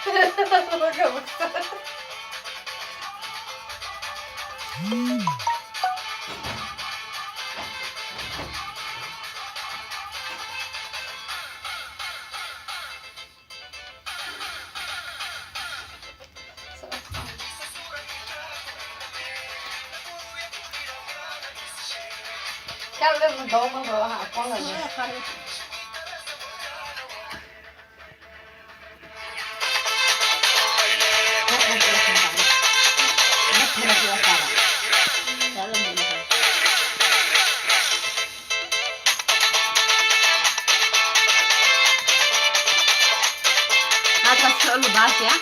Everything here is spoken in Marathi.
बघा बघ. Cái lên mình đổ con rồi hả con là gì? आता सगळं भात या